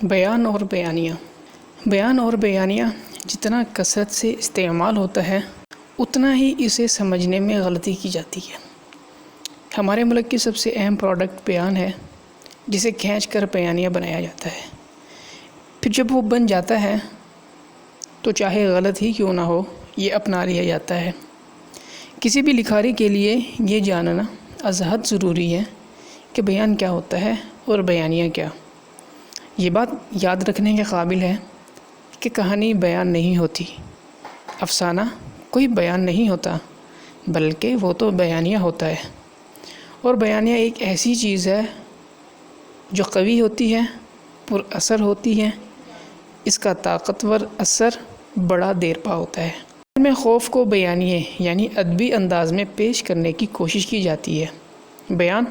بیان اور بیانیہ جتنا کثرت سے استعمال ہوتا ہے اتنا ہی اسے سمجھنے میں غلطی کی جاتی ہے۔ ہمارے ملک کی سب سے اہم پروڈکٹ بیان ہے، جسے کھینچ کر بیانیہ بنایا جاتا ہے۔ پھر جب وہ بن جاتا ہے تو چاہے غلط ہی کیوں نہ ہو، یہ اپنا لیا جاتا ہے۔ کسی بھی لکھاری کے لیے یہ جاننا از حد ضروری ہے کہ بیان کیا ہوتا ہے اور بیانیہ کیا۔ یہ بات یاد رکھنے کے قابل ہے کہ کہانی بیان نہیں ہوتی، افسانہ کوئی بیان نہیں ہوتا، بلکہ وہ تو بیانیہ ہوتا ہے۔ اور بیانیہ ایک ایسی چیز ہے جو قوی ہوتی ہے، پر اثر ہوتی ہے۔ اس کا طاقتور اثر بڑا دیر پا ہوتا ہے۔ اس میں خوف کو بیانیے یعنی ادبی انداز میں پیش کرنے کی کوشش کی جاتی ہے۔ بیان،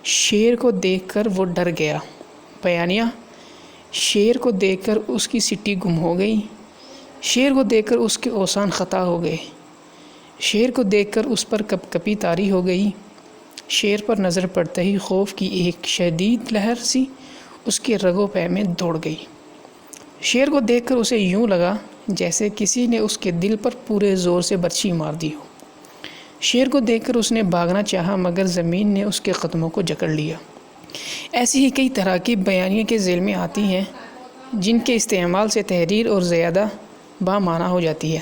شیر کو دیکھ کر وہ ڈر گیا۔ بیانیہ، شیر کو دیکھ کر اس کی سٹی گم ہو گئی، شیر کو دیکھ کر اس کے اوسان خطا ہو گئے، شیر کو دیکھ کر اس پر کپ کپی طاری ہو گئی، شیر پر نظر پڑتے ہی خوف کی ایک شدید لہر سی اس کے رگوں پے میں دوڑ گئی۔ شیر کو دیکھ کر اسے یوں لگا جیسے کسی نے اس کے دل پر پورے زور سے برچھی مار دی ہو۔ شیر کو دیکھ کر اس نے بھاگنا چاہا مگر زمین نے اس کے قدموں کو جکڑ لیا۔ ایسی ہی کئی طرح کی بیانیے کے ذیل میں آتی ہیں جن کے استعمال سے تحریر اور زیادہ بامعنی ہو جاتی ہے۔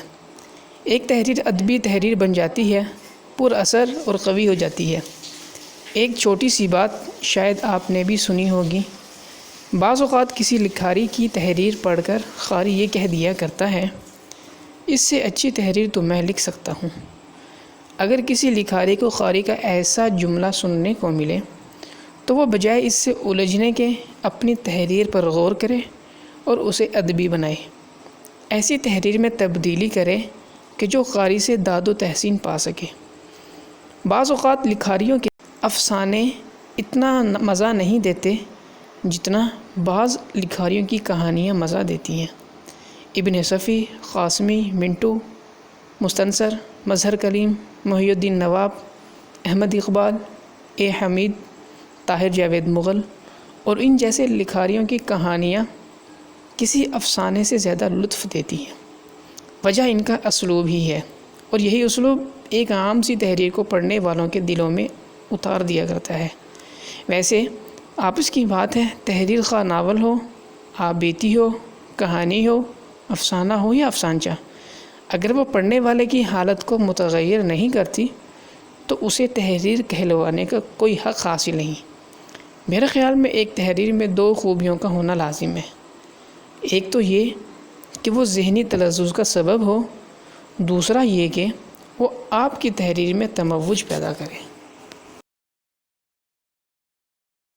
ایک تحریر ادبی تحریر بن جاتی ہے، پر اثر اور قوی ہو جاتی ہے۔ ایک چھوٹی سی بات شاید آپ نے بھی سنی ہوگی۔ بعض اوقات کسی لکھاری کی تحریر پڑھ کر قاری یہ کہہ دیا کرتا ہے، اس سے اچھی تحریر تو میں لکھ سکتا ہوں۔ اگر کسی لکھاری کو قاری کا ایسا جملہ سننے کو ملے تو وہ بجائے اس سے الجھنے کے اپنی تحریر پر غور کرے اور اسے ادبی بنائے، ایسی تحریر میں تبدیلی کرے کہ جو قاری سے داد و تحسین پا سکے۔ بعض اوقات لکھاریوں کے افسانے اتنا مزہ نہیں دیتے جتنا بعض لکھاریوں کی کہانیاں مزہ دیتی ہیں۔ ابن صفی، قاسمی، منٹو، مستنصر، مظہر کلیم، محی الدین نواب، احمد اقبال، اے حمید، طاہر جاوید مغل اور ان جیسے لکھاریوں کی کہانیاں کسی افسانے سے زیادہ لطف دیتی ہیں۔ وجہ ان کا اسلوب ہی ہے، اور یہی اسلوب ایک عام سی تحریر کو پڑھنے والوں کے دلوں میں اتار دیا کرتا ہے۔ ویسے آپس کی بات ہے، تحریر خواہ ناول ہو، آپ بیتی ہو، کہانی ہو، افسانہ ہو یا افسانچہ، اگر وہ پڑھنے والے کی حالت کو متغیر نہیں کرتی تو اسے تحریر کہلوانے کا کوئی حق حاصل نہیں۔ میرے خیال میں ایک تحریر میں دو خوبیوں کا ہونا لازم ہے۔ ایک تو یہ کہ وہ ذہنی تلذذ کا سبب ہو، دوسرا یہ کہ وہ آپ کی تحریر میں تموج پیدا کرے۔